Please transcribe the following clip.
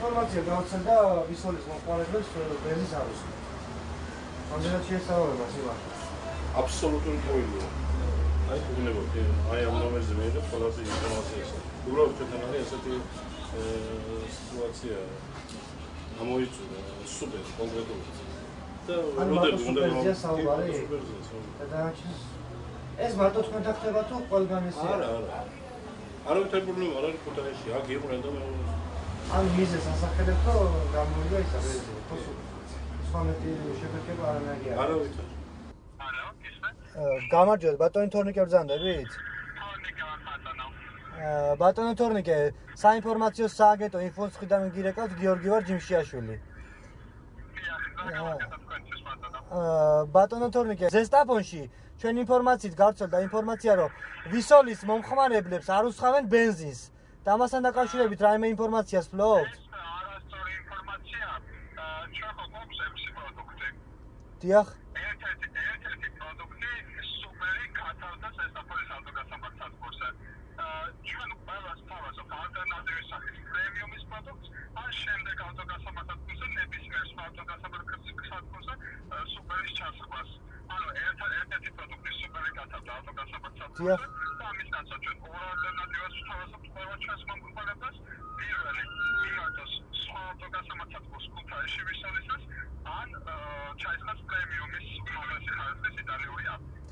ინფორმაცია გავრცელდა ვისოლის მომხმარებელს ბენზის არუსი. Ამდენად შეესაბამება სიმართლეს. აბსოლუტური ტყუილია. აი გუნებოთ, აი ამ ნომერზე მეერე ყველაზე ინფორმაციას. უბრალოდ ჩვენთან არის ესეთი სიტუაცია. ამოიწურა სუპერ კონკრეტულად. და როდები უნდა საუბარი. და ეს მარტო თქვენთან ხდება თუ ყველგან ესეა? არა. არავითარ პრობლემა არ არის ქუთაისში. აქ იყვნენ და ან მიზეს ასახელებ, რომ გამოვიდა ისა ბენზი. ხო სვანეთი შეფერქება არანაირი არ. არავითარ. გამარჯვებათ, ბატონი თორნიკე ბრძანდებით? ბატონო თორნიკე, საინფორმაციო სააგენტო ინფოს მხრიდან გირეკავთ გიორგი ვარ ჯიმშიაშვილი. ბატონო თორნიკე, ზესტაფონში ჩვენ ინფორმაციით გავრცელდა ინფორმაცია, რომ ვისოლის მომხმარებლებს არ უსხავენ ბენზინს. და ამასთან დაკავშირებით რაიმე ინფორმაციას ფლობთ? არასწორი ინფორმაცია, ჩვენ ხო გვაქვს MC პროდუქტი. დიახ. ერთ-ერთი პროდუქტი სუპერი გათავდა ზესტაფონის ავტოგასამართ სადგურზე. ჩვენ ყველას თავაზობ ალტერნატივის სახით პრემიუმის პროდუქტს, ან შემდეგ ავტოგასამართ სადგურზე ნებისმიერ სხვა ავტოგასამართ სადგურზე სუპერის ჩასხვას. ანუ ერთ-ერთი პროდუქტი სუპერი გათავდა ავტოგასამართ სადგურზე. და ამის ნაცვლად ჩვენ ორ ალტერნატივას ვთავაზობთ ყველა ჩვენს მომხმარებელს. პირველი იმათოს სხვა ავტოგასამართ სადგურს ქუთაისში ვისოლისას, ან ჩაისხას პრემიუმის უმაღლესი ხარისხის იტალიური აპი.